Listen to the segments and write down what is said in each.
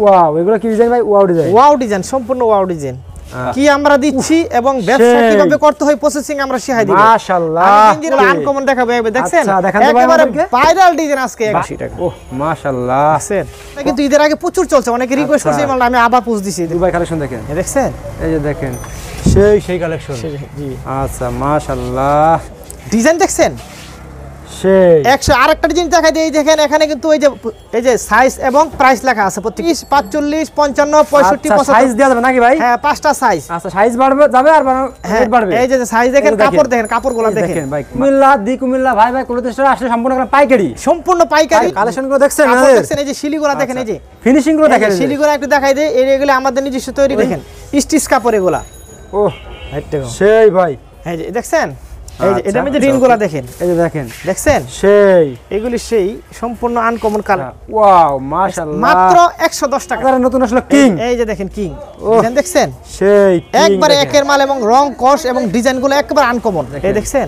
Wow, এগুলো কি design ভাই? Wow design. ওয়াও ডিজাইন, সম্পূর্ণ ওয়াও ডিজাইন। কি আমরা দিচ্ছি এবং ব্যবসা কিভাবে করতে হয় প্রসেসিং আমরা শিখাই দিব। মাশাআল্লাহ, আমি কিন্তু আনকমন দেখাবো, দেখছেন? আচ্ছা, দেখান তো ভাই আমাদেরকে। ভাইরাল ডিজাইন আজকে 80 টাকা। ওহ মাশাআল্লাহ, দেখছেন? এটা কিন্তু ঈদের আগে প্রচুর চলছে, অনেকে রিকোয়েস্ট করছে, মানে আমি আবার পোস্ট দিছি। দুবাই কালেকশন দেখেন, দেখছেন? এই যে দেখেন, সেই কালেকশন। জি আচ্ছা মাশাআল্লাহ, ডিজাইন দেখছেন? সেই 100 আরেকটা ডিজাইন দেখাই দেই, দেখেন এখানে কিন্তু এই যে সাইজ এবং প্রাইস লেখা আছে প্রত্যেক 30, 45, 55, 65, 75 সাইজ দেওয়া যাবে নাকি ভাই? হ্যাঁ, 5টা সাইজ। আচ্ছা, সাইজ বাড়বে যাবে আর রেট বাড়বে। এই যে সাইজ দেখেন, কাপড় দেখেন, কাপড়গুলো দেখেন ভাই। কুমিল্লা ভাই ক্লোথ স্টোর আসলে সম্পূর্ণ পাইকারি, সম্পূর্ণ পাইকারি। কালেকশনগুলো দেখছেন? দেখছেন এই যে শিলিগুলা দেখেন, এই যে ফিনিশিং গুলো দেখেন, শিলিগুলা একটু দেখাই দেই। এগুলো আমাদের নিজস্ব তৈরি, দেখেন স্টিচ কাপড় এগুলা। ওহ সেই ভাই, এই যে দেখছেন, এই যে এটা মধ্যে রিংগুলা দেখেন, এই যে দেখেন, দেখছেন? সেই এগুলি সেই সম্পূর্ণ আনকমন কালার। ওয়াও মাশাআল্লাহ, মাত্র 110 টাকা। নতুন আসলে কিং। এই যে দেখেন কিং, ডিজাইন দেখছেন? সেই একবারে একের মাল এবং রং কস এবং ডিজাইনগুলো একবারে আনকমন। এই দেখছেন?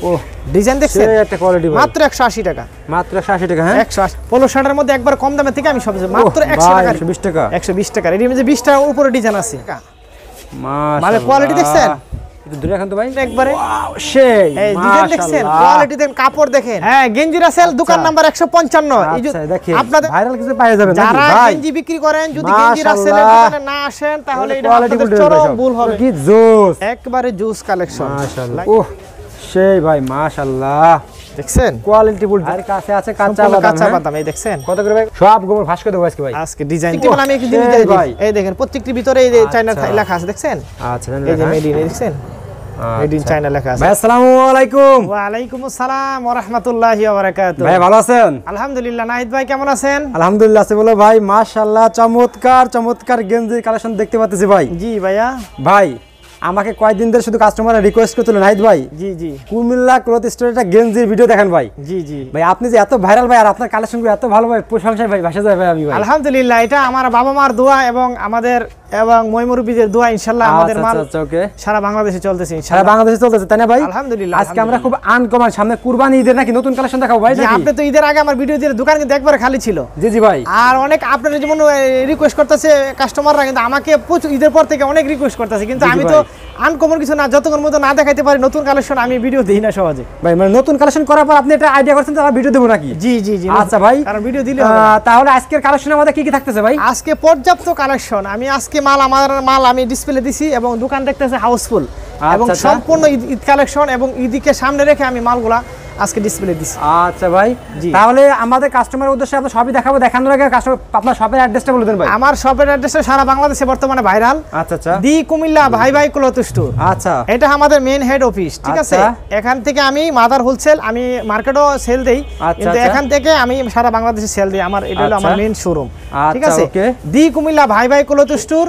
ওহ ডিজাইন দেখছেন? সেই একটা কোয়ালিটি ভাই। মাত্র 180 টাকা। মাত্র 180 টাকা। হ্যাঁ, 180। পোলো শার্টের মধ্যে একবার কম দামে থেকে আমি সব মাত্র 100 টাকা, 120 টাকা, 120 টাকা। এর মধ্যে 20 টাকার উপরে ডিজাইন আছে। মাশাআল্লাহ, মানে কোয়ালিটি দেখছেন? একটু দূরে রাখেন তো ভাই, একবারে সেই এই ডিজাইন দেখছেন, কোয়ালিটি দেখেন, কাপড় দেখেন। হ্যাঁ, গেঞ্জি রাসেল, দোকান নাম্বার 155। এই যে দেখেন, আপনাদের ভাইরাল কিছু পাওয়া যাবে নাকি যারা ভাই? গেঞ্জি বিক্রি করেন, যদি গেঞ্জি রাসেলের দোকানে না আসেন তাহলে এটা আপনাদের চরম ভুল হবে। কি জোস, একবারে জুস কালেকশন। মাশাআল্লাহ, ওহ সেই ভাই মাশাআল্লাহ, দেখছেন? Quality full. আর কাছে আছে কাঁচা বাদাম, এই দেখছেন? কত করে ভাই? সব গোবর ভাস করে দেবো আজকে ভাই। আজকে ডিজাইন কেবল আমি একটু দিই ভাই। এই দেখেন প্রত্যেকটির ভিতরে এই যে চায়না লেখা আছে, দেখছেন? আচ্ছা, এই যে মেড ইন, দেখছেন? মেড ইন চায়না লেখা আছে। ভাই আসসালামু আলাইকুম। ওয়া আলাইকুম আসসালাম ওয়া রাহমাতুল্লাহি ওয়া বারাকাতুহু। ভাই ভালো আছেন? আলহামদুলিল্লাহ। নাহিদ ভাই কেমন আছেন? আলহামদুলিল্লাহ আছে বলো ভাই। মাশাআল্লাহ, চমৎকার গেঞ্জির কালেকশন দেখতে পাচ্ছি ভাই। জি ভাইয়া। ভাই আমাকে কয়েকদিন ধরে শুধু কাস্টমাররা রিকোয়েস্ট করছিল, নাহিদ ভাই জি কুমিল্লা ক্লথ স্টোরে একটা গেঞ্জির ভিডিও দেখেন ভাই। জি ভাই আপনি যে এত ভাইরাল ভাই, আর আপনার কালেকশনগুলো এত ভালো ভাই, প্রশংসায় ভাই ভাসে যায় ভাই আমি ভাই। আলহামদুলিল্লাহ, এটা আমার বাবা মার দোয়া এবং আমাদের এবং ময়মুরবিদের দোয়া, ইনশাআল্লাহ আমাদের মাল সারা বাংলাদেশে চলতেছে, সারা বাংলাদেশে চলতেছে, তাই না ভাই? আলহামদুলিল্লাহ। আজকে আমরা খুব আনকমন, সামনে কুরবানি ঈদের নাকি নতুন কালেকশন দেখাবো ভাই নাকি? আপনি তো ঈদের আগে আমার ভিডিও দিয়ে দোকান কিন্তু একবারে খালি ছিল। জি ভাই। আর অনেক আপনারা যেমন রিকোয়েস্ট করতেছে কাস্টমাররা, কিন্তু আমাকে প্রচুর ঈদের পর থেকে অনেক রিকোয়েস্ট করতেছে, কিন্তু আমি তো আনকমন কিছু না, যতক্ষণ মতো না দেখাইতে পারি নতুন কালেকশন আমি ভিডিও দিই না সহজে ভাই। মানে নতুন কালেকশন করার পর আপনি একটা আইডিয়া করছেন তাহলে ভিডিও দেবো নাকি? জি আচ্ছা ভাই, কারণ ভিডিও দিলে তাহলে আজকের কালেকশনের মধ্যে কি কি থাকতেছে ভাই? আজকে পর্যাপ্ত কালেকশন। আমি আজকে আমার মাল আমি ডিসপ্লে দিছি এবং দোকান দেখতেছে হাউসফুল, এবং সম্পূর্ণ ঈদ কালেকশন এবং ঈদকে সামনে রেখে আমি মালগুলা আজকে ডিসপ্লে দিছি। আচ্ছা ভাই, তাহলে আমাদের কাস্টমারের উদ্দেশ্যে আমরা সবই দেখাবো, দেখানোর আগে আপনার শপের অ্যাড্রেসটা বলে দেন ভাই। আমার শপের অ্যাড্রেসটা সারা বাংলাদেশে বর্তমানে ভাইরাল। আচ্ছা, দি কুমিল্লা ভাই ক্লথ স্টোর। আচ্ছা, এটা আমাদের মেইন হেড অফিস, ঠিক আছে? এখান থেকে আমি মাদার হোলসেল, আমি মার্কেটও সেল দেই, কিন্তু এখান থেকে আমি সারা বাংলাদেশে সেল দিই। আমার এটা হলো আমার মেইন শোরুম, ঠিক আছে? দি কুমিল্লা ভাই ক্লথ স্টোর।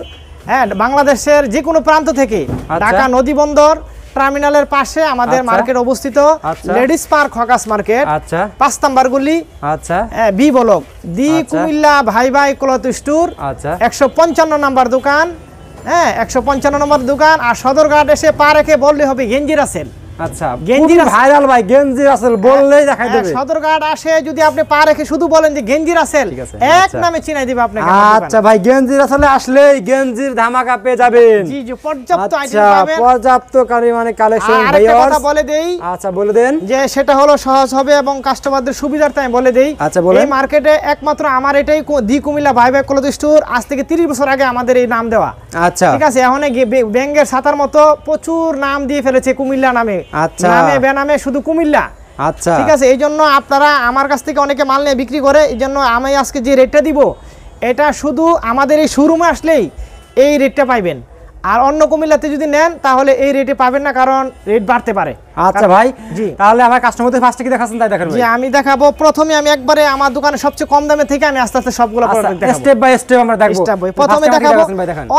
হ্যাঁ, বাংলাদেশের যে কোনো প্রান্ত থেকে, ঢাকা নদী বন্দর টার্মিনালের পাশে আমাদের মার্কেট অবস্থিত, ladies park hawkers market, 5 number গলি, বি ব্লক, দি কুমিল্লা ভাই ক্লথ স্টোর, 155 নাম্বার দোকান। হ্যাঁ, 155 নম্বর দোকান। আর সদরঘাট এসে পা রেখে বললে হবে গেঞ্জি রাসেল। আচ্ছা, গেঞ্জি ভাইরাল ভাই, গেঞ্জি রাসেল বললেই দেখাই দেবে। সদরঘাট আসে যদি আপনি পা রেখে শুধু বলেন যে গেঞ্জি রাসেল, এক নামে চিনাই দিবে আপনাকে। আচ্ছা ভাই, গেঞ্জি রাসেলে আসলেই গেঞ্জির ধামাকা পেয়ে যাবেন। জি পর্যাপ্ত আইটেম পাবেন, পর্যাপ্ত মানে কালেকশন। আর একটা কথা বলে দেই। আচ্ছা বলে দেন। যে সেটা হলো সহজ হবে এবং কাস্টমারদের সুবিধার্থে আমি বলে দেই। আচ্ছা বলেন। এই মার্কেটে একমাত্র আমার এটাই দি কুমিল্লা ভাই ক্লথ স্টোর। আজ থেকে 30 বছর আগে আমাদের এই নাম দেওয়া। আচ্ছা, ঠিক আছে? এখন ব্যাঙ্গের ছাতার মতো প্রচুর নাম দিয়ে ফেলেছে কুমিল্লা নামে। আচ্ছা, নামে বেনামে শুধু কুমিল্লা। আচ্ছা, ঠিক আছে? এই জন্য আপনারা আমার কাছ থেকে অনেকে মাল নিয়ে বিক্রি করে, এই জন্য আমি আজকে যে রেটটা দিব এটা শুধু আমাদের এই শোরুমে আসলেই এই রেটটা পাইবেন। আর অন্য কুমিল্লাতে যদি নেন তাহলে এই রেটে পাবেন না, কারণ রেট বাড়তে পারে। আচ্ছা ভাই, জি তাহলে আমার কাস্টমারদের ফার্স্টে কি দেখাচ্ছেন তাই দেখান ভাই। জি আমি দেখাবো। প্রথমে আমি একবারে আমার দোকানে সবচেয়ে কম দামে থেকে আমি আস্তে আস্তে সবগুলো প্রোডাক্ট দেখাবো, স্টেপ বাই স্টেপ আমরা দেখব। প্রথমে দেখাবো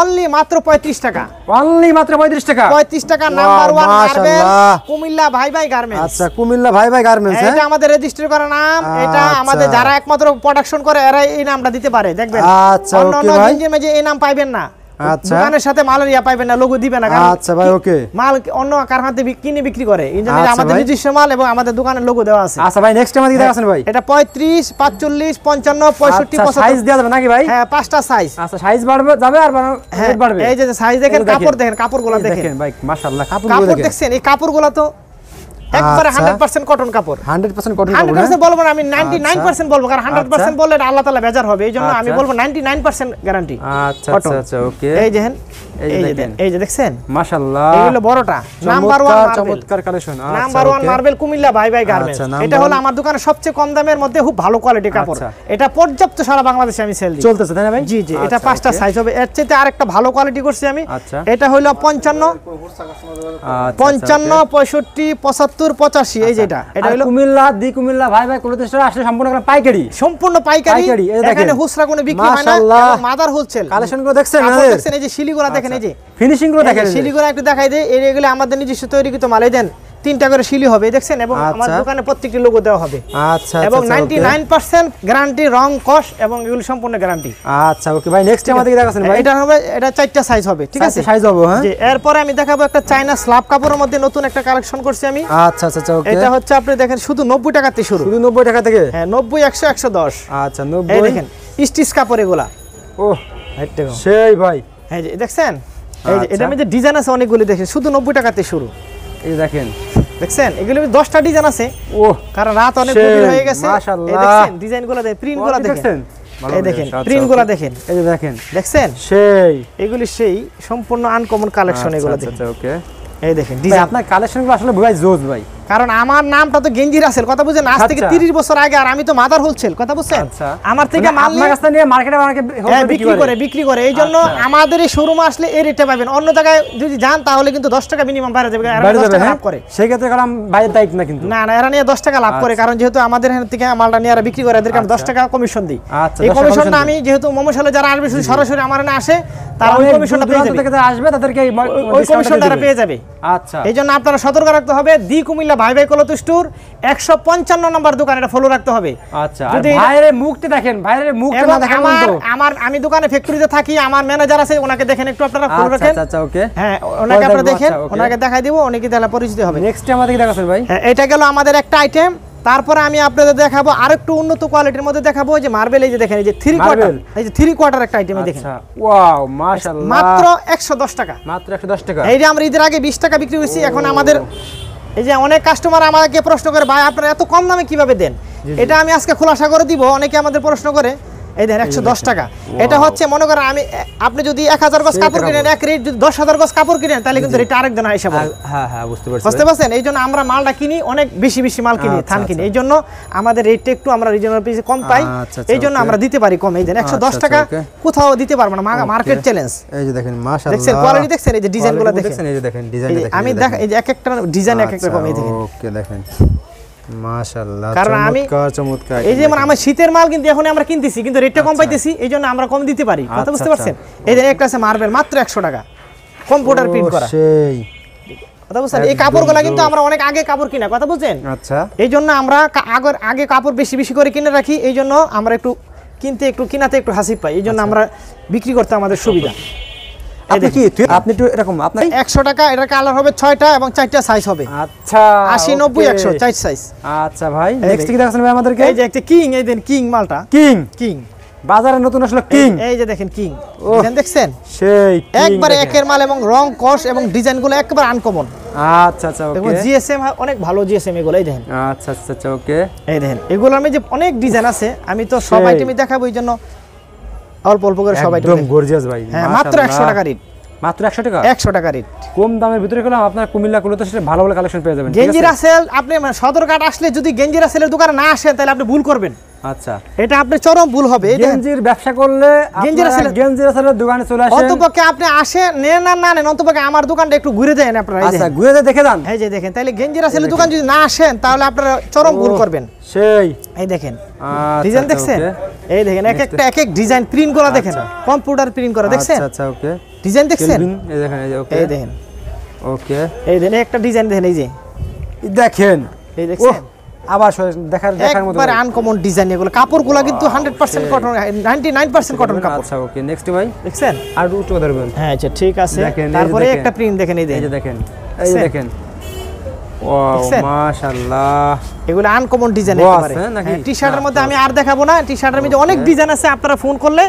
অনলি মাত্র 35 টাকা। অনলি মাত্র 35 টাকা। 35 টাকা নাম্বার 1 গার্মেন্টস কুমিল্লা ভাই গার্মেন্টস। আচ্ছা, কুমিল্লা ভাই গার্মেন্টস। এটা আমাদের রেজিস্টার করা নাম। এটা আমাদের যারা একমাত্র প্রোডাকশন করে এরা এই নামটা দিতে পারে, দেখবেন। আচ্ছা, অন্য অন্য গেঞ্জির মধ্যে এই নাম পাইবেন না। আচ্ছা দোকানের সাথে মালের পাইবেন না, লোগো দিবে না। আচ্ছা ভাই ওকে, মাল অন্য কারখানাতে কিনে বিক্রি করে, এই জন্য আমাদের নিজস্ব মাল এবং আমাদের দোকানের লোগো দেওয়া আছে। আচ্ছা ভাই নেক্সট আমাদের দেখাছেন ভাই, এটা 35 45 55 65 75 সাইজ দেওয়া যাবে নাকি ভাই? হ্যাঁ 5টা সাইজ। আচ্ছা সাইজ বাড়বে যাবে আর রেট বাড়বে। এই যে সাইজ দেখেন, কাপড় দেখেন, কাপড়গুলো দেখেন ভাই মাশাআল্লাহ, কাপড় দেখছেন, এই কাপড়গুলো তো একবারে 100% কটন কাপড়। 100% কটন কাপড়, 100% বলবো না আমি, 99% বলবো, কারণ 100% বললে আল্লাহ তাআলা বেজার হবে, এইজন্য আমি বলবো 99% গ্যারান্টি। আচ্ছা আচ্ছা আচ্ছা ওকে। এই দেখেন, এই যে দেখছেন মাশাআল্লাহ, এইগুলো বড়টা নাম্বার 1 মার্বেল, চমৎকার কালেকশন। নাম্বার 1 মার্বেল কুমিল্লা ভাই গার্মেন্টস। এটা হলো আমার দোকানে সবচেয়ে কম দামের মধ্যে খুব ভালো কোয়ালিটির কাপড়। এটা পর্যাপ্ত সারা বাংলাদেশে আমি সেল দিই, চলতেছে তাই না ভাই? জি জি, এটা 5টা সাইজ হবে। এর চাইতে আরেকটা ভালো কোয়ালিটি করছি আমি। এটা হলো 55 55 65 75 85। এই যেটা, এটা হলো কুমিল্লা কুমিল্লা ভাই ক্লোথ স্টোর আসলে সম্পূর্ণ পাইকারি। এখানে খুচরা কোনো বিক্রি হয় না, এবং মাদার হোলসেল কালেকশনগুলো দেখছেন, দেখছেন এই যে শিলিগুড়া দেখেন, এই যে ফিনিশিং গুলো দেখেন, শিলিগুড়া একটু দেখাই দেই। এগুলো আমাদের নিজস্ব তৈরিকৃত মাল, এই দেন 3টা করে শিলি হবে দেখছেন, এবং আমার দোকানে প্রত্যেকটি লোগো দেওয়া হবে। আচ্ছা এবং 99% গ্যারান্টি, রং কস এবং এগুলো সম্পূর্ণ গ্যারান্টি। আচ্ছা ওকে ভাই নেক্সট আমাদেরকে দেখাছেন ভাই। এটা হবে, এটা 4টা সাইজ হবে, ঠিক আছে? সাইজ হবে, হ্যাঁ। জি, এরপরে আমি দেখাবো একটা চায়না স্ল্যাব কাপড়ের মধ্যে নতুন একটা কালেকশন করছি আমি। আচ্ছা আচ্ছা ওকে। এটা হচ্ছে আপনি দেখেন শুধু 90 টাকাতে শুরু, শুধু 90 টাকা থেকে? হ্যাঁ 90 100 110। আচ্ছা 90। এই দেখেন স্টিচ কাপড় এগুলা, ওহ সেই ভাই, এই যে দেখছেন, এই যে এটার মধ্যে ডিজাইন আছে অনেকগুলো, দেখেন শুধু 90 টাকাতে শুরু। এই দেখেন দেখছেন এগুলো 10টা ডিজাইন আছে। ওহ কারণ রাত অনেক গভীর হয়ে গেছে। মাশাআল্লাহ, এই দেখেন ডিজাইনগুলো দেখেন, প্রিন্টগুলো দেখেন, এই দেখেন প্রিন্টগুলো দেখেন, এই যে দেখেন, দেখছেন সেই এগুলি সেই সম্পূর্ণ আনকমন কালেকশন এগুলো দেখেন। আচ্ছা ওকে, এই দেখেন ডিজাইন, আপনার কালেকশনগুলো আসলে ভাই জোস ভাই। কারণ আমার নামটা তো গেঞ্জি রাসেল, কথা বুঝেন, আজ থেকে 30 বছর আগে, আর আমি তো মাদার হোলসেল, কথা বুঝছেন। আমার থেকে মাল আপনার কাছে নিয়ে মার্কেটে বিক্রি করে, এই জন্য আমাদের এই শোরুমে আসলে এই রেটে পাবেন। অন্য জায়গায় যদি যান তাহলে কিন্তু 10 টাকা মিনিমাম বাইরে যাবে, আর 10 টাকা লাভ করে। সেই ক্ষেত্রে কারণ বাইরের দায়িত্ব না, কিন্তু না এরা নিয়ে 10 টাকা লাভ করে, কারণ যেহেতু আমাদের এখান থেকে মালটা নিয়ে এরা বিক্রি করে, এদেরকে আমি 10 টাকা কমিশন দিই। এই কমিশনটা আমি যেহেতু মমশালে যারা আসবে শুধু সরাসরি আমার এখানে আসে, তারা ওই কমিশনটা পেয়ে যাবে, আসবে তাদেরকে ওই কমিশনটা পেয়ে যাবে। আচ্ছা, এই জন্য আপনারা সতর্ক রাখতে হবে। দি কুমিল্লা ভাই ক্লথ স্টোর 155 নম্বর দোকান, এটা ফলো রাখতে হবে। আচ্ছা, আর ভাইয়ের মুখটা দেখেন, ভাইয়ের মুখটা না দেখেন তো। আমি দোকানে ফ্যাক্টরিতে থাকি, আমার ম্যানেজার আছে, ওনাকে দেখেন একটু আপনারা ফলো রাখেন। আচ্ছা ওকে, হ্যাঁ ওনাকে আপনারা দেখেন, ওনাকে দেখাই দিব, উনি তাহলে পরিচিত হবে। নেক্সট আমাদেরকে দেখাছেন ভাই। হ্যাঁ এটা গেল আমাদের একটা আইটেম। তারপরে আমি আপনাদের দেখাবো আরেকটু উন্নত কোয়ালিটির মধ্যে দেখাবো, যে মার্বেল, এই যে দেখেন, এই যে 3 কোয়ার্টার, এই যে 3 কোয়ার্টার একটা আইটেম দেখেন। আচ্ছা ওয়াও মাশাআল্লাহ, মাত্র 110 টাকা, মাত্র 110 টাকা। এই যে আমরা ঈদের আগে 20 টাকা বিক্রি করেছি, এখন আমাদের এই যে অনেক কাস্টমার আমাকে প্রশ্ন করে, ভাই আপনারা এত কম দামে কিভাবে দেন? এটা আমি আজকে খোলাসা করে দিব। অনেকে আমাদের প্রশ্ন করে, এই দেখেন 110 টাকা। এটা হচ্ছে মনে করেন আপনি যদি 1000 গজ কাপড় কিনেন এক রেট, যদি 10,000 গজ কাপড় কিনেন তাহলে কিন্তু রেট আরেক দিন হিসাব হবে। হ্যাঁ বুঝতে পারছেন। এই জন্য আমরা মালটা কিনি অনেক বেশি মাল কিনি, থান কিনি, এই জন্য আমাদের রেটটা একটু আমরা রিজনেবল প্রাইসে কম পাই, এই জন্য আমরা দিতে পারি কম। এই দেন 110 টাকা কোথাও দিতে পারবো না, মার্কেট চ্যালেঞ্জ। এই যে দেখেন মাশাআল্লাহ, দেখছেন কোয়ালিটি, দেখছেন এই যে ডিজাইনগুলো দেখেন, এই যে দেখেন ডিজাইন দেখেন, আমি দেখ এই যে এক একটা ডিজাইন এক এক রকম, এই দেখেন। ওকে দেখেন মাশাআল্লাহ, চমৎকার। এই যে মানে আমার শীতের মাল কিন্তু এখন আমরা কিনতেছি, কিন্তু রেটটা কম পাইতেছি, এই জন্য আমরা কম দিতে পারি, কথা বুঝতে পারছেন। এই যে একটা আছে মার্বেল, মাত্র 100 টাকা, কম্পিউটার প্রিন্ট করা, সেই কথা বুঝছেন। এই কাপড়গুলো কিন্তু আমরা অনেক আগে কাপড় কিনা, কথা বুঝছেন। আচ্ছা, এই জন্য আমরা আগে কাপড় বেশি করে কিনে রাখি, এই জন্য আমরা একটু কিনাতে একটু হাসি পাই, এই জন্য আমরা বিক্রি করতে আমাদের সুবিধা। আপনি একটু এরকম, আপনার 100 টাকা, এটার কালার হবে 6টা এবং 4টা সাইজ হবে। আচ্ছা 80 90 100 4 সাইজ। আচ্ছা ভাই নেক্সট কি দেখাছেন ভাই আমাদেরকে? এই যে একটা কিং, এই দেন কিং মালটা, কিং বাজারে নতুন আসলে কিং, এই যে দেখেন কিং, দেখছেন সেই একবারে একের মাল, এবং রং কস এবং ডিজাইনগুলো একেবারে আনকমন। আচ্ছা ওকে, জিএসএম অনেক ভালো জিএসএম এগুলো, এই দেখেন। আচ্ছা ওকে, এই দেখেন এগুলোর মধ্যে অনেক ডিজাইন আছে, আমি তো সব আইটেমই দেখাবো, এই জন্য অল্প করে সব আইটেম। একদম গর্জিয়াস ভাই, হ্যাঁ মাত্র 100 টাকা রেট, মাত্র 100 টাকা, 100 টাকা রেট। কম দামের ভিতরে গেলাম, আপনার কুমিল্লা ক্লথ স্টোরে ভালো কালেকশন পেয়ে যাবেন। গেঞ্জি রাসেল আপনি সদরঘাট আসলে যদি গেঞ্জি রাসেলের দোকানে না আসেন তাহলে আপনি ভুল করবেন। আচ্ছা, এটা আপনি চরম ভুল হবে। গেঞ্জির ব্যবসা করলে গেঞ্জি রাসেলের দোকানে চলে আসেন, অন্তপক্ষে আপনি আসেন, নেন না নেন, অন্তপক্ষে আমার দোকানটা একটু ঘুরে দেন আপনারা। আচ্ছা ঘুরে দেখে যান, এই যে দেখেন, তাহলে গেঞ্জি রাসেলের দোকান যদি না আসেন তাহলে আপনারা চরম ভুল করবেন। সেই এই দেখেন ডিজাইন দেখছেন, এই দেখেন এক এক ডিজাইন প্রিন্ট করা, দেখেন কম্পিউটার প্রিন্ট করা, দেখছেন। আচ্ছা ওকে, ডিজাইন দেখছেন, এই দেখেন, এই দেখেন ওকে, এই দেখেন একটা ডিজাইন দেখেন, এই যে দেখেন, এই দেখছেন, আবার দেখার মতো একবারে আনকমন ডিজাইন, এগুলো কাপড়গুলো কিন্তু 100% কটন, 99% কটন কাপড়। আচ্ছা ওকে, নেক্সট ভাই দেখছেন আর উঁচু ধরবেন। হ্যাঁ আচ্ছা ঠিক আছে। তারপরে একটা প্রিন্ট দেখেন, এই যে দেখেন, এই যে দেখেন, ওয়াও মাশাআল্লাহ, এগুলো আনকমন ডিজাইন একেবারে। টি-শার্টের মধ্যে আমি আর দেখাবো না, টি-শার্টের মধ্যে অনেক ডিজাইন আছে, আপনারা ফোন করলে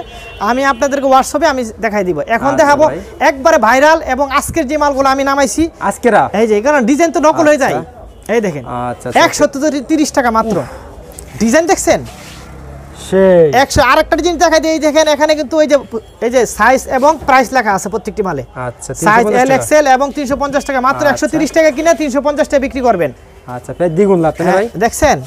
আমি আপনাদেরকে হোয়াটসঅ্যাপে আমি দেখাই দিব। এখন দেখাবো একবারে ভাইরাল এবং আজকের যে মালগুলো আমি নামাইছি আজকেরা, এই যে কারণ ডিজাইন তো নকল হয়ে যায়। এই দেখেন 130 টাকা মাত্র, ডিজাইন দেখছেন সেই 100। আরেকটা ডিজাইন দেখাই দিই, এই দেখেন এখানে কিন্তু এই যে সাইজ এবং প্রাইস লেখা আছে প্রত্যেকটি মালে। আচ্ছা, সাইজ এল এক্সেল এবং 350 টাকা মাত্র। 130 টাকা কিনে 350 টাকা বিক্রি করবেন। আচ্ছা, প্রায় দ্বিগুণ লাভ তাই না ভাই? দেখছেন,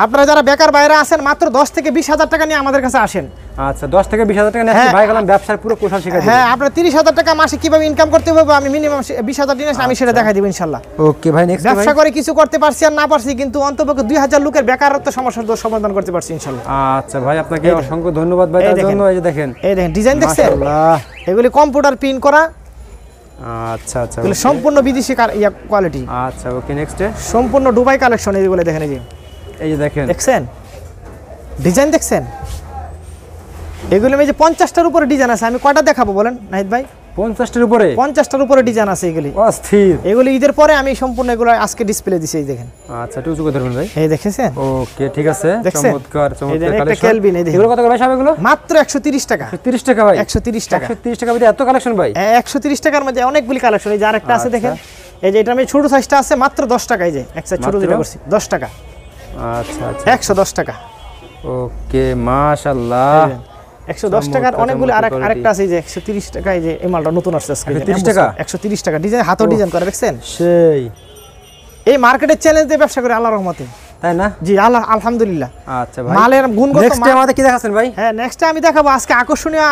আপনারা যারা বেকার বাইরে আছেন মাত্র 10 থেকে 20,000 টাকা নিয়ে আমাদের কাছে আসেন। আচ্ছা, 10 থেকে 20,000 টাকা নিয়ে ভাই গেলাম ব্যবসার পুরো কৌশল শিখাই দিবেন। হ্যাঁ, আপনারা 30,000 টাকা মাসে কিভাবে ইনকাম করতে হবে আমি মিনিমাম 20,000 দিনে আমি সেটা দেখাই দিব ইনশাআল্লাহ। ওকে ভাই, নেক্সট ভাই। ব্যবসা করে কিছু করতে পারছি আর না পারছি, কিন্তু অন্ততপক্ষে 2000 লোকের বেকারত্ব সমস্যার সমাধান করতে পারছি ইনশাআল্লাহ। আচ্ছা ভাই, আপনাকে অসংখ্য ধন্যবাদ ভাই তার জন্য। এই যে দেখেন, এই দেখেন ডিজাইন দেখছেন, মাশাআল্লাহ, এগুলি কম্পিউটার প্রিন্ট করা। আচ্ছা আচ্ছা, এগুলো সম্পূর্ণ বিদেশি কোয়ালিটি। আচ্ছা ওকে, নেক্সট সম্পূর্ণ দুবাই কালেকশন। এইগুলো দেখেন, এই যে দেখেন, দেখছেন ডিজাইন দেখছেন, এগুলো এই যে 50টার উপরে ডিজাইন আছে। আমি কয়টা দেখাবো বলেন নাহিদ ভাই? 50টার উপরে, 50টার উপরে ডিজাইন আছে এগুলি। অস্থির, এগুলো ঈদের পরে আমি সম্পূর্ণ এগুলো আজকে ডিসপ্লে দিছি। এই দেখেন, আচ্ছা একটু উঁচু করে ধরবেন ভাই। এই দেখেছেন? ওকে ঠিক আছে, চমৎকার চমৎকার কালেকশন। কেলভিন, এই দেখেন এগুলো কত করে ভাই সব? এগুলো মাত্র 130 টাকা। 130 টাকা ভাই? 130 টাকা। 130 টাকা ভিতরে এত কালেকশন ভাই? 130 টাকার মধ্যে অনেকগুলি কালেকশন। এই যে আরেকটা আছে দেখেন, এই যে এটা আমি ছোট সাইজটা আছে মাত্র 10 টাকা। এই যে এক সাইজ ছোট যেটা করছি 10 টাকা। আচ্ছা আচ্ছা, 110 টাকা। ওকে মাশাআল্লাহ, 110 টাকার অনেকগুলি। আরেকটা আছে এই যে 130 টাকা। এই যে এই মালটা নতুন আসছে আজকে। 130 টাকা? 130 টাকা। ডিজাইন হাতেও ডিজাইন করা, দেখছেন? সেই এই মার্কেটের চ্যালেঞ্জ দিয়ে ব্যবসা করে আল্লাহর রহমতে, তাই না? জি আলহামদুলিল্লাহ। আচ্ছা ভাই, মালের গুণগত। নেক্সট আমাদের কি দেখাচ্ছেন ভাই? হ্যাঁ, নেক্সট আমি দেখাবো আজকে আকর্ষণীয়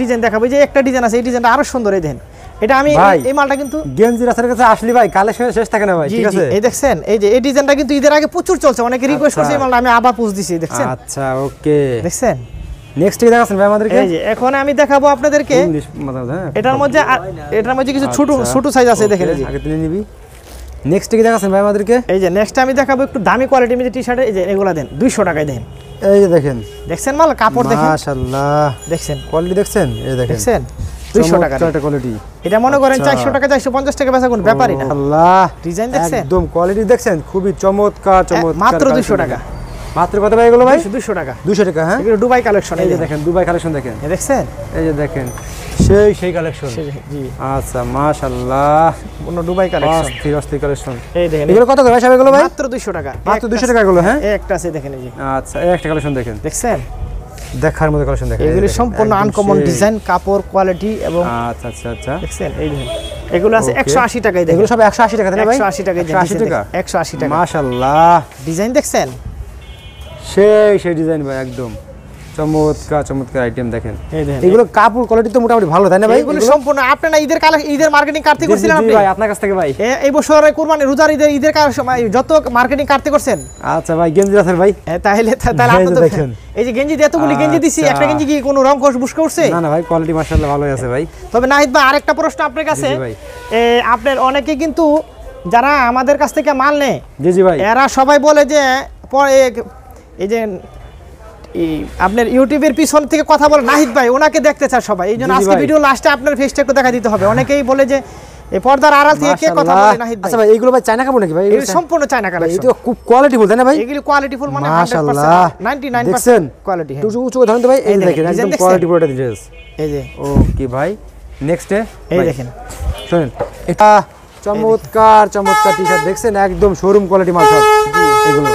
ডিজাইন দেখাবো। এই যে একটা ডিজাইন আছে, এই ডিজাইনটা আরো সুন্দর। এই দেখেন, এটা আমি এই মালটা কিন্তু গেঞ্জি রাসের কাছে আসলি ভাই কালেকশন শেষ থাকে না ভাই, ঠিক আছে? এই দেখছেন, এই যে এই ডিজাইনটা কিন্তু ঈদের আগে প্রচুর চলছে, অনেকে রিকোয়েস্ট করছে এই মালটা, আমি আবার পোস্ট দিছি। দেখছেন? আচ্ছা ওকে, দেখছেন? নেক্সট কি দেখাচ্ছেন ভাই আমাদেরকে? এই যে এখন আমি দেখাবো আপনাদেরকে এটার মধ্যে কিছু ছোট সাইজ আছে। দেখেন, এই যে আগে তুলে নিবি। নেক্সট কি দেখাচ্ছেন ভাই আমাদেরকে? এই যে নেক্সট আমি দেখাবো একটু দামি কোয়ালিটির মধ্যে টি-শার্ট। এই যে এগুলা দেন 200 টাকায় দেন। এই যে দেখেন, দেখছেন মাল কাপড় দেখেন, মাশাআল্লাহ, দেখছেন কোয়ালিটি দেখছেন? এই দেখেন, দেখছেন 200 টাকা কোয়ালিটি। এটা মনে করেন 400 টাকা 450 টাকা বেচা কোন ব্যাপারই না। আল্লাহ, ডিজাইন দেখছেন? একদম কোয়ালিটি দেখছেন, খুবই চমৎকার চমৎকার। মাত্র 200 টাকা। মাত্র কত ভাই এগুলো ভাই? 200 টাকা। 200 টাকা। হ্যাঁ, এগুলো দুবাই কালেকশন। এই যে দেখেন, দুবাই কালেকশন দেখেন, দেখছেন? এই যে দেখেন, সেই কালেকশন। জি আচ্ছা মাশাআল্লাহ, পুরো দুবাই কালেকশন, অস্থির কালেকশন। এই দেখেন, এগুলো কত করে ভাই সব এগুলো ভাই? মাত্র 200 টাকা। মাত্র 200 টাকা এগুলো? হ্যাঁ, এই একটা আছে দেখেন, এই যে আচ্ছা, এই একটা কালেকশন দেখেন, দেখছেন? দেখার মতো কালেকশন দেখেন। এগুলো সম্পূর্ণ আনকমন ডিজাইন, কাপড় কোয়ালিটি এবং আচ্ছা আচ্ছা আচ্ছা, দেখছেন? এই দেখেন, এগুলো আছে 180 টাকায়। দেখেন, এগুলো সব 180 টাকা তাই না ভাই? 180 টাকায়। 180 টাকা, 180 টাকা। মাশাআল্লাহ, ডিজাইন দেখছেন? সেই ডিজাইন ভাই, একদম চমৎকার চমৎকার আইটেম দেখেন। এই দেখেন, এগুলো কাপড় কোয়ালিটি তো মোটামুটি ভালো তাই না ভাই? এগুলো সম্পূর্ণ আপনারা ঈদের মার্কেটিং কাটতে করছিলেন আপনি? ভাই আপনার কাছ থেকে ভাই এই বছরে কুরবানি রোজার ঈদের সময় যত মার্কেটিং কাটতে করছেন। আচ্ছা ভাই, গেঞ্জি রাসেল ভাই, তাহলে আপনি তো দেখেন, এই যে গেঞ্জি এতগুলি গেঞ্জি দিছি, একটা গেঞ্জি কি কোনো রং কোষ বুশ করছে? না না ভাই, কোয়ালিটি মাশাআল্লাহ ভালোই আছে ভাই। তবে নাহিদ ভাই, আরেকটা প্রশ্ন আপনার কাছে। আপনার অনেকে কিন্তু যারা আমাদের কাছ থেকে মাল নেয়, জি ভাই, এরা সবাই বলে যে এই যে আপনার ইউটিউবের পিছন থেকে কথা বলে নাহিদ ভাই ওনাকে দেখতে চায় সবাই, এই জন্য আজকে ভিডিও লাস্টে আপনার ফেসটা একটু দেখা দিতে হবে। অনেকেই বলে যে এই পর্দার আড়াল থেকে কে কথা বলে নাহিদ ভাই। আচ্ছা ভাই, এইগুলো ভাই চায়না কাপড় নাকি ভাই? এগুলো সম্পূর্ণ চায়না কালেকশন। এটা খুব কোয়ালিটিফুল তাই না ভাই? এগুলো কোয়ালিটিফুল মানে 100% 99% কোয়ালিটি। একটু উঁচু করে ধরুন তো ভাই, এই দেখেন একদম কোয়ালিটিফুলটা ড্রেস। এই যে ওকে ভাই, নেক্সট এই দেখেন, শুনেন, এটা চমৎকার চমৎকার টি-শার্ট দেখছেন, একদম শোরুম কোয়ালিটি মাল সব এগুলো।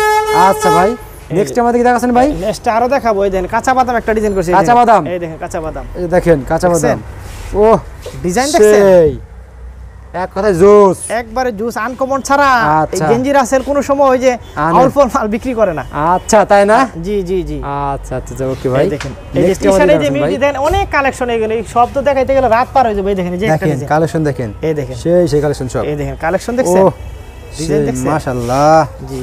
আচ্ছা ভাই, নেক্সট আমাদের কি দেখাচ্ছেন ভাই? নেক্সট আরো দেখাবো। এই দেখেন কাঁচা বাদাম একটা ডিজাইন করেছি। কাঁচা বাদাম, এই দেখেন কাঁচা বাদাম, এই দেখেন কাঁচা বাদাম। ও ডিজাইন দেখছেন? এক কথায় জোস, একবারে জুস, আনকমন ছাড়া এই আচ্ছা, গেঞ্জি রাসেল কোনো সময় ওই যে অল্প মাল বিক্রি করে না। আচ্ছা তাই না? জি জি জি, আচ্ছা আচ্ছা ওকে ভাই। দেখেন এই যে টি-শার্টে যে মিউজি দেন, অনেক কালেকশন। এগুলো সব তো দেখাইতে গেলে রাত পার হয়ে যাবে। এই দেখেন, এই যে একটা দেখেন কালেকশন দেখেন, এই দেখেন সেই কালেকশন সব। এই দেখেন কালেকশন দেখছেন? ডিজাইন দেখছেন? মাশাআল্লাহ, জি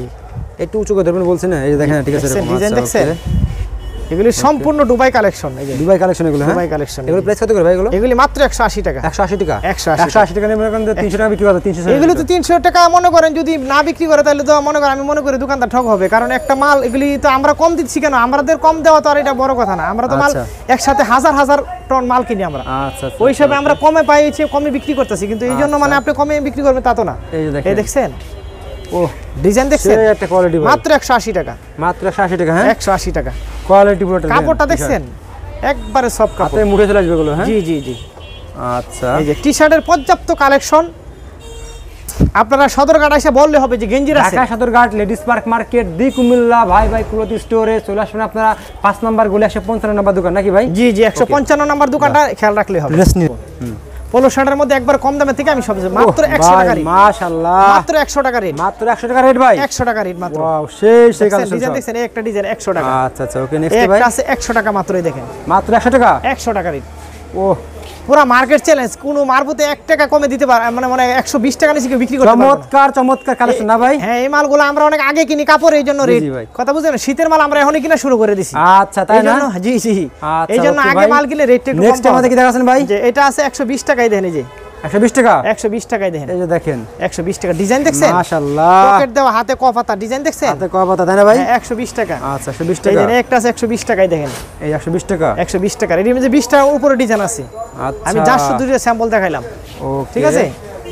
একটু উঁচু করে ধরবেন বলছেন না? এই যে দেখেন, ঠিক আছে, ডিজাইন দেখছেন? এগুলি সম্পূর্ণ দুবাই কালেকশন। এই যে দুবাই কালেকশন এগুলো, হ্যাঁ দুবাই কালেকশন। এগুলো প্রাইস কত করে ভাই এগুলো? এগুলি মাত্র 180 টাকা। 180 টাকা, 180 টাকা নেই, মনে করেন 300 টাকা বিক্রি করে, 300। এগুলো তো 300 টাকা মনে করেন যদি না বিক্রি করে তাহলে তো মনে করেন আমি মনে করি দোকানদার ঠক হবে, কারণ একটা মাল এগুলি তো আমরা কম দিচ্ছি কেন, আমাদের কম দেওয়া তো আর এটা বড় কথা না, আমরা তো মাল একসাথে হাজার হাজার টন মাল কিনি আমরা। আচ্ছা, ওই হিসাবে আমরা কমে পাইছি, কমে বিক্রি করতেছি, কিন্তু এই জন্য মানে আপনি কমে বিক্রি করবেন তা তো না। এই দেখছেন, ও ডিজাইন দেখছেন, একটা কোয়ালিটি মাত্র 180 টাকা, মাত্র 180 টাকা, হ্যাঁ 180 টাকা কোয়ালিটি পুরোটা। কাপড়টা দেখছেন একবারে সব কাপড়, হাতে মুঠে চলে আসবে এগুলো, হ্যাঁ জি জি জি। আচ্ছা, এই যে টি-শার্টের পর্যাপ্ত কালেকশন, আপনারা সদরঘাট এসে বললে হবে যে গেঞ্জির আছে। Dhaka Sadarghat ladies park market, the Comilla Bhai Bhai cloth স্টোরে চলে আসবেন আপনারা। 5 নাম্বার গলি 155 নাম্বার দোকান নাকি ভাই? জি জি, 155 নাম্বার দোকানটা খেয়াল রাখলে হবে। পোলো শার্টের মধ্যে একবার কম দামের থেকে আমি সবচেয়ে মাত্র 100 টাকা রেট, মাশাআল্লাহ মাত্র 100 টাকা রেট, মাত্র 100 টাকা রেট ভাই, 100 টাকা রেট মাত্র। ওয়াও, সেই কালেকশন। ডিজাইন দেখছেন, এই একটা ডিজাইন 100 টাকা। আচ্ছা আচ্ছা, ওকে নেক্সট ভাই। একটা আছে 100 টাকা মাত্র, এই দেখেন মাত্র 100 টাকা, 100 টাকা রেট। ও পুরো মার্কেট চ্যালেঞ্জ, কোনো মারবুতে 1 টাকা কমে দিতে পারে মানে 120 টাকা নিচে কেউ বিক্রি করতে পারবে না। চমৎকার চমৎকার কালেকশন না ভাই? হ্যাঁ, এই মালগুলো আমরা অনেক আগে কিনি কাপড়, এই জন্য রেট। কথা বুঝছেন, শীতের মাল আমরা এখনই কিনা শুরু করে দিছি। আচ্ছা, তাই না? জি জি, আচ্ছা, এই জন্য আগে মাল কিনলে রেটটা একটু কম। নেক্সট আমাদের কি দেখাছেন ভাই? যে এটা আছে 120 টাকায়, দেখেন এই যে 120 টাকা, 120 টাকায় দেখেন, এই যে দেখেন 120 টাকা। ডিজাইন দেখছেন, মাশাআল্লাহ, পকেট দেওয়া, হাতে কপাতা ডিজাইন দেখছেন, হাতে কয় পাতা, তাই না ভাই? 120 টাকা। আচ্ছা, 120 এই টাকা, যে একটা আছে 120 টাকায় দেখেন, এই 120 টাকা, 120 টাকা। এর মধ্যে 20 টাকার উপরে ডিজাইন আছে। আচ্ছা, আমি জাস্ট দুটো স্যাম্পল দেখাইলাম, ওকে ঠিক আছে।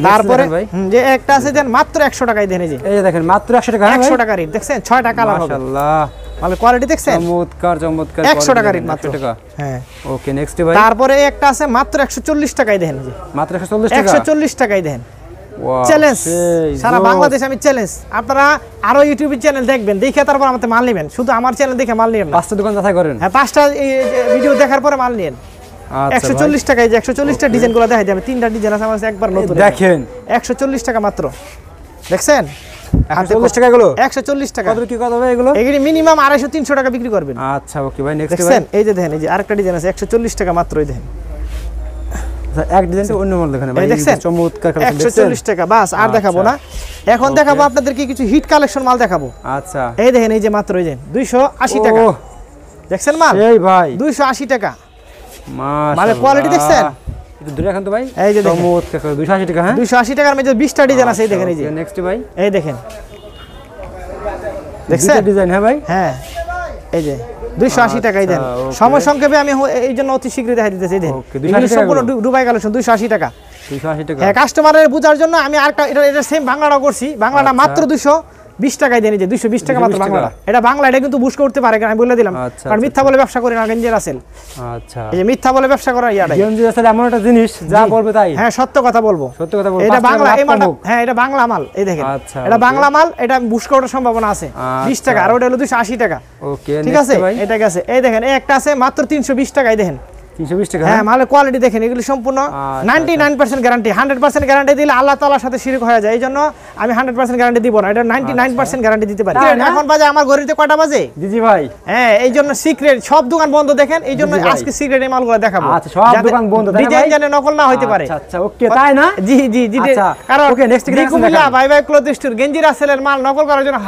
তারপরে যে একটা আছে দেন মাত্র 100 টাকায় দেন, এই যে এই যে দেখেন মাত্র 100 টাকা, 100 টাকা রেট দেখছেন, 6 টাকা কালার হবে। মাশাআল্লাহ, মানে কোয়ালিটি দেখছেন, চমৎকার চমৎকার, 100 টাকা রেট মাত্র। 100 টাকা, হ্যাঁ ওকে নেক্সট ভাই। তারপরে একটা আছে মাত্র 140 টাকায় দেখেন, যে মাত্র 140 টাকা, 140 টাকায় দেখেন। ওয়াও, চ্যালেঞ্জ, সেই সারা বাংলাদেশ আমি চ্যালেঞ্জ। আপনারা আরো ইউটিউবে চ্যানেল দেখবেন, দেখে তারপর আমাদের মাল নেবেন, শুধু আমার চ্যানেল দেখে মাল নেবেন না। 5টা দোকান যাচাই করেন, হ্যাঁ 5টা ভিডিও দেখার পরে মাল নেন। আচ্ছা 140 টাকায়, যে 140টা ডিজাইনগুলো দেখাই দিই, 3টা ডিজাইন আছে আমার কাছে, একবার নতুন দেখেন, 140 টাকা মাত্র দেখছেন। 140 টাকা এগুলো, 140 টাকা। কত কি কত হবে এগুলো? এগুলি মিনিমাম 250-300 টাকা বিক্রি করবেন। আচ্ছা, ওকে ভাই নেক্সট ভাই। দেখছেন, এই যে দেখেন, এই যে আরেকটা ডিজাইন আছে 140 টাকা মাত্র, এই দেখেন এক ডিজাইন অন্য মাল দেখেন ভাই, দেখছেন চমৎকার কালেকশন, 140 টাকা। বাস আর দেখাবো না, এখন দেখাবো আপনাদেরকে কিছু হিট কালেকশন মাল দেখাবো। আচ্ছা, এই দেখেন, এই যে মাত্র এই যে 280 টাকা দেখছেন মাল, এই ভাই 280 টাকা। মাশাআল্লাহ, মানে কোয়ালিটি দেখছেন, একটু দূরে রাখেন তো ভাই। এই যে দেখেন চমৎকার 280 টাকা, হ্যাঁ 280 টাকার মধ্যে 20টা ডিজাইন আছে, এই দেখেন, এই যে নেক্সট ভাই, এই দেখেন দেখছেন ডিজাইন, হ্যাঁ ভাই, হ্যাঁ এই যে 280 টাকাই দেন। সময় সংক্ষেপে আমি এই জন্য অতি শীঘ্র দেখাই দিতেছি, এই দেন সম্পূর্ণ দুবাই কালেকশন 280 টাকা, 280 টাকা। হ্যাঁ, কাস্টমারের বোঝার জন্য আমি আরেকটা এটা সেম বাংলাটাও করছি, বাংলাটা মাত্র 220 টাকায় দেন, এই যে 220 টাকা মাত্র বাংলাটা। এটা বাংলা, এটা কিন্তু বুশ করতে পারে, আমি বলে দিলাম, কারণ মিথ্যা বলে ব্যবসা করি না গেঞ্জি রাসেল। আচ্ছা, এই যে মিথ্যা বলে ব্যবসা করা ইয়াটাই, গেঞ্জি রাসেল এমন একটা জিনিস যা বলবে তাই, হ্যাঁ সত্য কথা বলবো, সত্য কথা বলবো। এটা বাংলা, এই মালটা, হ্যাঁ এটা বাংলা মাল, এই দেখেন এটা বাংলা মাল, এটা বুশ করার সম্ভাবনা আছে। 20 টাকা, আর ওটা হলো 280 টাকা, ওকে ঠিক আছে। এটা গেছে, এই দেখেন এই একটা আছে মাত্র 320 টাকায় দেখেন, 320 টাকা, হ্যাঁ মালের কোয়ালিটি দেখেন, এগুলো সম্পূর্ণ 99% গ্যারান্টি। 100% গ্যারান্টি দিলে আল্লাহ তাআলার সাথে শিরক হয়ে যায়, এই জন্য আমি 100% গ্যারান্টি দিব না, এটা 99% গ্যারান্টি দিতে পারি। এখন বাজে আমার ঘড়িতে কয়টা বাজে জি ভাই? হ্যাঁ, এই জন্য সিক্রেট, সব দোকান বন্ধ দেখেন, এই জন্য আজকে সিক্রেট এই মালগুলো দেখাবো। আচ্ছা, সব দোকান বন্ধ, ডিজাইন জানে নকল না হইতে পারে। আচ্ছা, ওকে, তাই না? জি জি জি, কারণ ওকে নেক্সট কি কুমিল্লা ভাই ভাই ক্লথ স্টোর গেঞ্জি রাসেলের মাল নকল করার জন্য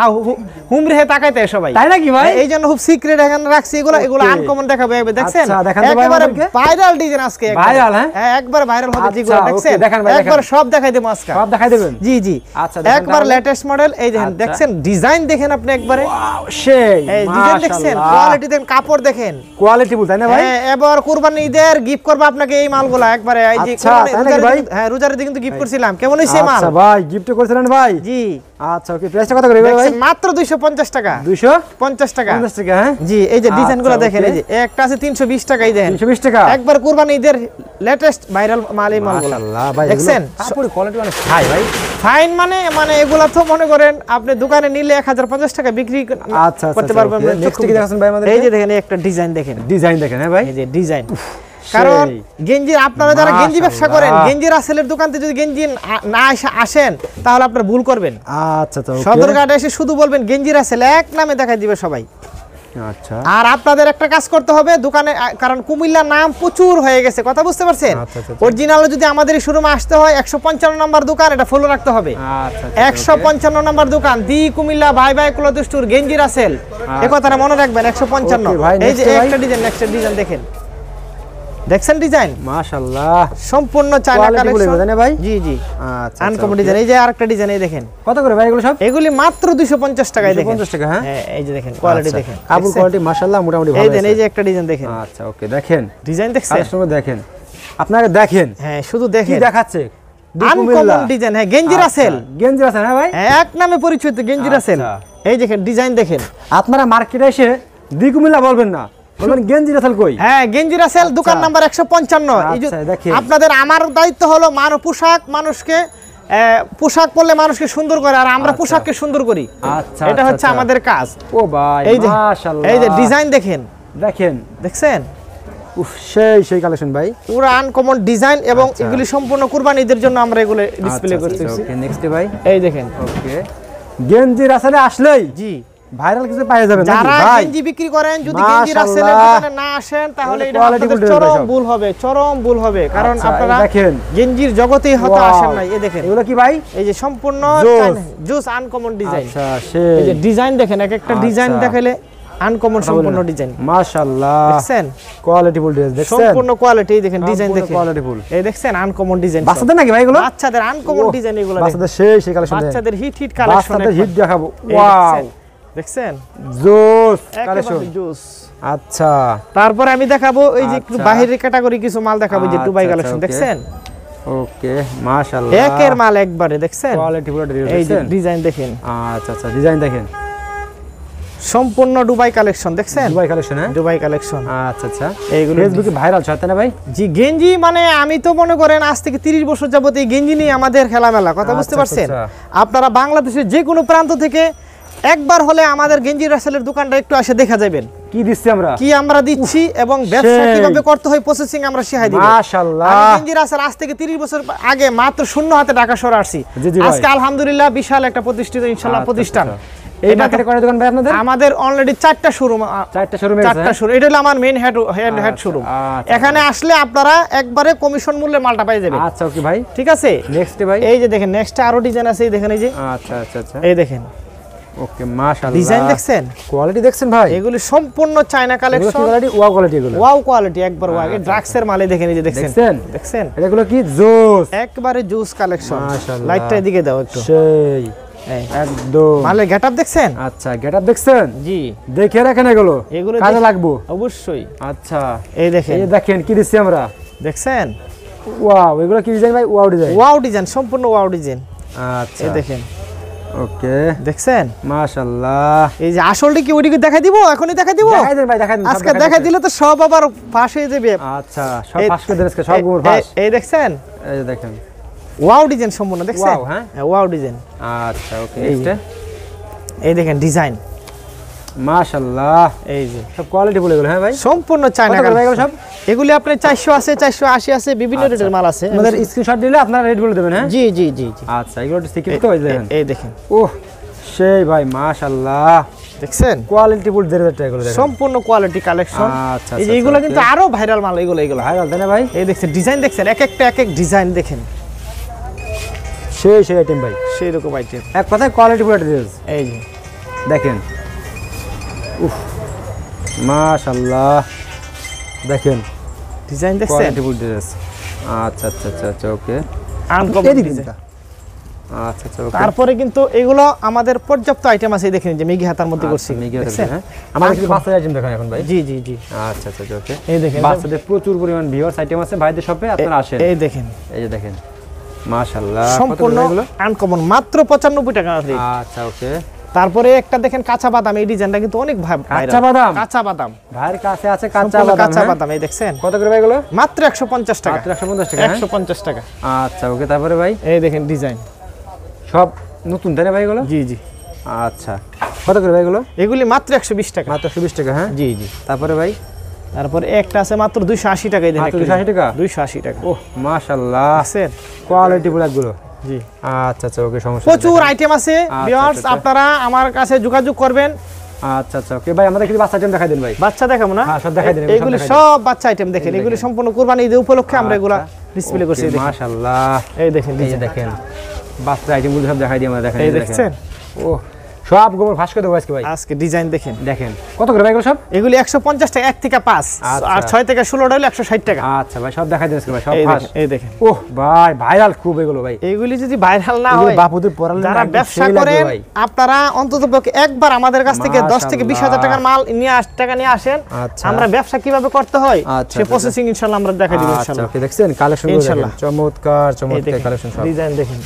হুম রেহে তাকাইতে সবাই, তাই নাকি ভাই? এই জন্য খুব সিক্রেট এখানে রাখছি, এগুলো আনকমন দেখাবো। দেখছেন একেবারে ভাইরাল ডিজাইন আজকে, ভাইরাল, হ্যাঁ একবার ভাইরাল হবে যেগুলো দেখছেন, একবার সব দেখাই দেব আজকে, সব দেখাই দেবেন। জি জি, আচ্ছা একবার লেটেস্ট মডেল, এই দেখেন, দেখছেন ডিজাইন দেখেন আপনি একবারে, ওয়াও, সেই এই ডিজাইন দেখছেন, কোয়ালিটি দেখেন, কাপড় দেখেন, কোয়ালিটি বল, তাই না ভাই? হ্যাঁ, এবার কুরবানি ঈদের গিফট করব আপনাকে এই মালগুলো একবারে, এই যে হ্যাঁ রোজার দিন কিন্তু গিফট করছিলাম, কেমন হইছে মাল? আচ্ছা ভাই, গিফট করেছিলেন ভাই? জি। আচ্ছা, ওকে, প্রাইসটা কত করে ভাই? মাত্র 250 টাকা, 250 টাকা, 50 টাকা, হ্যাঁ জি। এই যে ডিজাইনগুলো দেখেন, এই যে একটা আছে 320 টাকাই দেন, 320 টাকা, একবার কুরবানি ঈদের লেটেস্ট ভাইরাল মাল, এই মালগুলো মাশাআল্লাহ ভাই, দেখছেন কাপড়ের কোয়ালিটি অনেক হাই ভাই, ফাইন। মানে এগুলা তো মনে করেন আপনি দোকানে নিলে 1050 টাকা বিক্রি করতে পারবেন। নেক্সট কি দেখাচ্ছেন ভাই আমাদের? এই যে দেখেন একটা ডিজাইন দেখেন, ডিজাইন দেখেন, হ্যাঁ ভাই, এই যে ডিজাইন। কারণ গেঞ্জি আপনারা যারা গেঞ্জি ব্যবসা করেন, গেঞ্জি রাসেলের দোকান থেকে যদি গেঞ্জি না আসেন তাহলে আপনারা ভুল করবেন। আচ্ছা, তো সদরঘাটে এসে শুধু বলবেন গেঞ্জি রাসেল, এক নামে দেখাই দিবে সবাই। আচ্ছা। আর আপনাদের একটা কাজ করতে হবে দোকানে, কারণ কুমিল্লার নাম প্রচুর হয়ে গেছে, কথা বুঝতে পারছেন? অরিজিনাল যদি আমাদের এই শোরুমে আসতে হয় 155 নম্বর দোকান, এটা ফলো রাখতে হবে। 155 নম্বর দোকান, দি কুমিল্লা ভাই ভাই ক্লথ স্টোর, গেঞ্জি রাসেল, এই কথাটা মনে রাখবেন। 155। এই যে একটা ডিজাইন, নেক্সট ডিজাইন দেখেন, দেখছেন ডিজাইন? মাশাআল্লাহ, সম্পূর্ণ চায়না কালেকশন ভাই। জি জি, আচ্ছা, আনকমন ডিজাইন। এই যে আরেকটা ডিজাইন, এই দেখেন। কত করে ভাই এগুলো সব? এগুলি মাত্র 250 টাকায় দেখেন। 250 টাকা? হ্যাঁ, এই যে দেখেন কোয়ালিটি দেখেন, কাপড় কোয়ালিটি মাশাআল্লাহ মোটামুটি ভালো আছে। এই যে একটা ডিজাইন দেখেন। আচ্ছা, ওকে, দেখেন ডিজাইন দেখছেন? কালেকশন দেখেন, আপনারা দেখেন। হ্যাঁ, শুধু দেখেন, কি দেখাচ্ছে? Uncommon design. হ্যাঁ, গেঞ্জি রাসেল। গেঞ্জি রাসেল, হ্যাঁ ভাই, এক নামে পরিচিত গেঞ্জি রাসেল। এই দেখেন ডিজাইন দেখেন। আপনারা মার্কেটে এসে দি কুমিল্লা বলবেন না, বলবেন গেঞ্জি রাসেল কই? হ্যাঁ, গেঞ্জি রাসেল, দোকান নাম্বার 155। এই যে আপনাদের, আমার দায়িত্ব হলো পোশাক মানুষকে, পোশাক পরলে মানুষকে সুন্দর করে, আর আমরা পোশাককে সুন্দর করি। আচ্ছা, এটা হচ্ছে আমাদের কাজ। ও ভাই, মাশাআল্লাহ, এই যে ডিজাইন দেখেন, দেখেন, দেখছেন? উফ, সেই কালেকশন ভাই, পুরো আনকমন ডিজাইন, এবং এগুলি সম্পূর্ণ কুরবানিদের জন্য আমরা এগুলো ডিসপ্লে করতেছি। ওকে, নেক্সট ভাই, এই দেখেন। ওকে, গেঞ্জি রাসেলে আসলেই জি ভাইরাল কিছু পাওয়া যাবে নাকি যারা ভাই? গেঞ্জি বিক্রি করেন, যদি গেঞ্জি রাসেলের দোকানে না আসেন, তাহলে এটা আপনাদের চরম ভুল হবে, কারণ আপনারা দেখেন গেঞ্জির জগতেই হয়তো আসেন নাই। এই দেখেন, এগুলো কি ভাই? এই যে সম্পূর্ণ জুস আনকমন ডিজাইন। আচ্ছা, এই যে ডিজাইন দেখেন, এক একটা ডিজাইন দেখালে আনকমন সম্পূর্ণ ডিজাইন। মাশাআল্লাহ, দেখছেন? কোয়ালিটিফুল ডিজাইন, দেখছেন? সম্পূর্ণ কোয়ালিটি দেখেন, ডিজাইন দেখেন, কোয়ালিটিফুল। এই দেখছেন আনকমন ডিজাইন। বাচ্চাদের নাকি ভাই এগুলো? বাচ্চাদের আনকমন ডিজাইন এগুলো। বাচ্চাদের সেই কালেকশন, বাচ্চাদের হিট কালেকশন, বাচ্চাদের হিট দেখাবো। ওয়াও, দেখছেন? জোস কালেকশন। জোস। আচ্ছা, তারপর আমি দেখাবো এই যে একটু বাহিরের ক্যাটাগরি কিছু মাল দেখাবো, যে দুবাই কালেকশন, দেখছেন? ওকে, মাশাআল্লাহ, একের মাল একবারে, দেখছেন? কোয়ালিটিফুল এই যে ডিজাইন দেখেন। আচ্ছা, ডিজাইন দেখেন, সম্পূর্ণ দুবাই কালেকশন, দেখছেন? দুবাই কালেকশন, হ্যাঁ, দুবাই কালেকশন। আচ্ছা, এইগুলো ফেসবুকে ভাইরাল ছয় না ভাই? জি, গেঞ্জি মানে আমি তো মনে করেন আজ থেকে 30 বছর যাবত এই গেঞ্জি নিয়ে আমাদের খেলামেলা, কথা বুঝতে পারছেন? আপনারা বাংলাদেশের যে কোনো প্রান্ত থেকে একবার হলে আমাদের গেঞ্জি রাসেলের দোকানটা একটু এসে দেখা যাবেন। কি আমরা দিচ্ছি এবং ব্যবসা কিভাবে করতে হয়, প্রসেসিং আমরা শিখাই দিব। মাশাআল্লাহ, গেঞ্জি রাসেল আজ থেকে 30 বছর আগে মাত্র শূন্য হাতে ঢাকা শহরে আসছি। আজকে আলহামদুলিল্লাহ বিশাল একটা প্রতিষ্ঠিত ইনশাআল্লাহ প্রতিষ্ঠান। এই মার্কেটে কয়টা দোকান ভাই আপনাদের? আমাদের অলরেডি 4টা শোরুম। 4টা শোরুম, এটা হলো আমার মেইন হেড শোরুম। এখানে আসলে আপনারা একবারে কমিশন মূল্যে মালটা পাই যাবেন। আচ্ছা, ওকে ভাই, ঠিক আছে। নেক্সট ভাই, এই যে দেখেন, নেক্সট আরো ডিজাইন আছে, এই দেখেন, এই যে। আচ্ছা, এই দেখেন, ওকে, মাশাআল্লাহ, ডিজাইন দেখছেন, কোয়ালিটি দেখছেন ভাই? এগুলি সম্পূর্ণ China collection, quality wow quality, এগুলো ওয়াও কোয়ালিটি, একবার ওয়াও। এই ড্রাক্সের মালে দেখেন, এই যে দেখছেন? এগুলো কি জোস, একবারে জুস কালেকশন। মাশাআল্লাহ, লাইটটা এদিকে দাও একটু, সেই একদম মালের গেটআপ দেখছেন? আচ্ছা, গেটআপ দেখছেন? জি, দেখে রাখেন, এগুলো কাজে লাগবে অবশ্যই। আচ্ছা, এই দেখেন কি দিচ্ছি আমরা, দেখছেন? ওয়াও, এগুলো কি ডিজাইন ভাই? ওয়াও ডিজাইন, সম্পূর্ণ ওয়াও ডিজাইন। আচ্ছা, এই দেখেন, ওকে, দেখছেন? মাশাআল্লাহ, এই যে আসলটা কি ওইদিকে দেখাই দিব, এখনই দেখাই দিব? দেখাই দেন ভাই, দেখাই দেন, আজকে দেখাই দিলে তো সব আবার ফাঁস হয়ে যাবে। আচ্ছা, সব ফাঁস করে দেন, আজকে সব গুমর ফাঁস। এই দেখছেন? এই যে দেখেন, ওয়াও ডিজাইন সম্পূর্ণ, দেখছেন? ওয়াও, হ্যাঁ, ওয়াও ডিজাইন। আচ্ছা, ওকে, এই দেখেন ডিজাইন, মাশাআল্লাহ, এই যে সব কোয়ালিটি বলে এগুলো, হ্যাঁ ভাই, সম্পূর্ণ চায়না কালেকশন সব। এগুলি আপনি 400 আছে, 480 আছে, বিভিন্ন রেটের মাল আছে। আমাদের স্ক্রিনশট দিলে আপনারা রেট বলে দেবেন, হ্যাঁ? জি। আচ্ছা, এগুলো একটু সিক্রেট তো, এই দেখেন, ওহ, সেই ভাই, মাশাআল্লাহ, দেখছেন? কোয়ালিটি ফুল দেড়টা, এগুলো দেখেন, সম্পূর্ণ কোয়ালিটি কালেকশন। আচ্ছা, এই যে এগুলো কিন্তু আরো ভাইরাল মাল, এগুলো ভাইরাল, তাই না ভাই? এই দেখছেন ডিজাইন, দেখছেন এক একটা ডিজাইন দেখেন, সেই আইটেম ভাই, সেই রকম আইটেম, এক কথায় কোয়ালিটি ফুল ড্রেস। এই যে দেখেন, উফ, মাশাআল্লাহ, দেখেন ডিজাইন, দেখছেন? Quality full dress. আচ্ছা, ওকে, আনকমন ডিজাইন। আচ্ছা, ওকে। তারপরে কিন্তু এগুলো আমাদের পর্যাপ্ত আইটেম আছে, দেখেন যে মেগি হাতার মধ্যে করছি, দেখছেন? আমাদের কিছু বাচ্চাদের আইটেম দেখান এখন ভাই। জি। আচ্ছা, ওকে, এই দেখেন, বাচ্চাদের প্রচুর পরিমাণ ভিউয়ার্স আইটেম আছে ভাইদের শপে, আপনারা আসেন। এই দেখেন, এই যে দেখেন, মাশাআল্লাহ, সম্পূর্ণ আনকমন, মাত্র 95 টাকা। আচ্ছা, ওকে। তারপরে একটা দেখেন কাঁচা বাদাম, এই ডিজাইনটা কিন্তু অনেক কাঁচা বাদাম ভাইয়ের কাছে আছে, কাঁচা বাদাম, এই দেখছেন? কত করে ভাই এগুলো? মাত্র 150 টাকা। 150 টাকা। আচ্ছা, ওকে, তারপরে ভাই এই দেখেন ডিজাইন, সব নতুন, তাই না ভাই এগুলো? জি। আচ্ছা, কত করে ভাই এগুলো? এগুলি মাত্র 120 টাকা। মাত্র 120 টাকা, হ্যাঁ, জি। তারপরে ভাই, তারপরে একটা আছে মাত্র 280 টাকায় দেন। 280 টাকা? 280 টাকা। ওহ, মাশাআল্লাহ, স্যার, কোয়ালিটি প্রোডাক্টগুলো। জি। আচ্ছা, ওকে, সমস্যা। প্রচুর আইটেম আছে ভিউয়ার্স, আপনারা আমার কাছে যোগাযোগ করবেন। আচ্ছা আচ্ছা ওকে ভাই আমাদের কিছু বাচ্চা আইটেম দেখাই দিন ভাই। বাচ্চা দেখাবো না? হ্যাঁ সব দেখাই দিন, এগুলো সব বাচ্চা আইটেম দেখেন, এগুলো সম্পূর্ণ কুরবানি ঈদ উপলক্ষে আমরা এগুলা ডিসপ্লে করছি। মাশাআল্লাহ এই দেখেন, এই যে দেখেন বাচ্চা আইটেমগুলো সব দেখাই দিই আমরা। দেখেন এই দেখছেন, ও সব গোবর ফাঁস করে দেবো আজকে ভাই। আজকে ডিজাইন দেখেন, দেখেন কত করে ভাই এগুলো সব? এগুলি 150 টাকা, 1 থেকে 5 আর 6 থেকে 16 হলো 160 টাকা। আচ্ছা ভাই সব দেখাই দিন আজকে ভাই, সব এই ফাঁস। দেখেন, এই দেখেন, ওহ ভাই ভাইরাল খুব এগুলো ভাই। এগুলি যদি ভাইরাল না এগুলো হয়, বাপুদের পরালে যারা ব্যবসা করেন আপনারা অন্ততপক্ষে একবার আমাদের কাছ থেকে 10 থেকে 20,000 টাকার মাল নিয়ে আসেন। আমরা ব্যবসা কিভাবে করতে হয় সেই প্রসেসিং ইনশাআল্লাহ আমরা দেখাই দিব ইনশাআল্লাহ। ওকে দেখছেন কালেকশন ইনশাআল্লাহ চমৎকার চমৎকার কালেকশন সব। ডিজাইন দেখেন,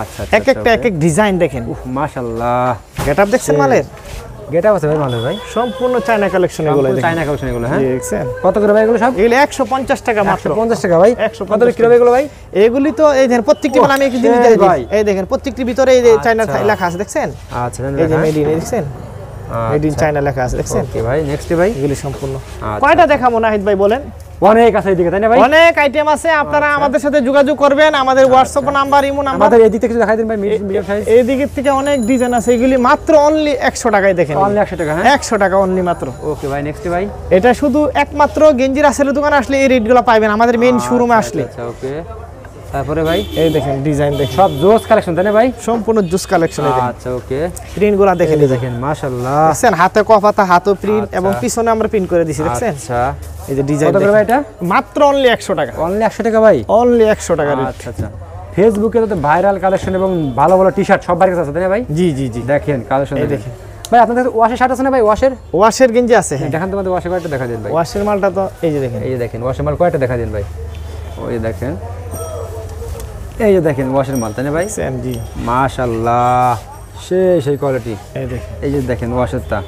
আচ্ছা এক একটা এক এক ডিজাইন দেখেন। মাশাআল্লাহ গেটআপ দেখছেন মালের? গেটআপ আছে ভাই মালের ভাই, সম্পূর্ণ চায়না কালেকশন এগুলো দেখেন, চায়না কালেকশন এগুলো। হ্যাঁ দেখছেন কত করে ভাই এগুলো সব? এগুলো 150 টাকা মাত্র। 150 টাকা ভাই। 150 কত বিক্রি হবে এগুলো ভাই? এগুলি তো এই দেখেন প্রত্যেকটি মাল আমি একটু জিনিস দিয়ে দিই। এই দেখেন প্রত্যেকটির ভিতরে এই যে চায়না লেখা আছে দেখছেন? আচ্ছা এই যে মেড ইন দেখছেন, মেড ইন চায়না লেখা আছে দেখছেন? ওকে ভাই নেক্সট ভাই এগুলি সম্পূর্ণ কয়টা দেখাবো নাহিদ ভাই বলেন? অনেক আছে এদিকে তাই না ভাই? অনেক আইটেম আছে, আপনারা আমাদের সাথে যোগাযোগ করবেন, আমাদের হোয়াটসঅ্যাপ নাম্বার, ইমো নাম্বার। আমাদের এদিক থেকে দেখাই দিন ভাই, মিডিয়াম সাইজ। এই দিক থেকে অনেক ডিজাইন আছে, এগুলি মাত্র অনলি 100 টাকায় দেখেন। অনলি 100 টাকা? হ্যাঁ 100 টাকা অনলি মাত্র। ওকে ভাই নেক্সট ভাই। এটা শুধু একমাত্র গেঞ্জি রাসেলের দোকানে আসলে এই রেটগুলো পাবেন, আমাদের মেইন শোরুমে আসলে। আচ্ছা ওকে তারপরে ভাই এই দেখেন ডিজাইন দেখেন, সব জোস কালেকশন তাই না ভাই? সম্পূর্ণ জুস কালেকশন। আচ্ছা ওকে প্রিন্টগুলো দেখেন, এই দেখেন মাশাআল্লাহ দেখছেন হাতে কপাতা হাতে প্রিন্ট এবং পিছনে আমরা প্রিন্ট করে দিছি দেখছেন? আচ্ছা এই যে ডিজাইন কত করে ভাই এটা? মাত্র অনলি 100 টাকা। অনলি 100 টাকা ভাই? অনলি 100 টাকা রেট। আচ্ছা আচ্ছা ফেসবুকে তো ভাইরাল কালেকশন এবং ভালো ভালো টি-শার্ট সব বাড়িতে আছে তাই না ভাই? জি জি জি দেখেন কালেকশন এই দেখেন ভাই। আপনাদের ওয়াশের শার্ট আছে না ভাই? ওয়াশের গেঞ্জি আছে? হ্যাঁ দেখেন তোমাদের ওয়াশের কয়টা দেখা দিন ভাই। ওয়াশের মালটা তো এই যে দেখেন, এই যে দেখেন ওয়াশের মাল কয়টা দেখা দিন ভাই। ওই দেখেন এই যে দেখেন ওয়াশের মাল তাই না ভাই? সেম জি মাশাআল্লাহ সেই কোয়ালিটি। এই দেখেন, এই যে দেখেন ওয়াশেরটা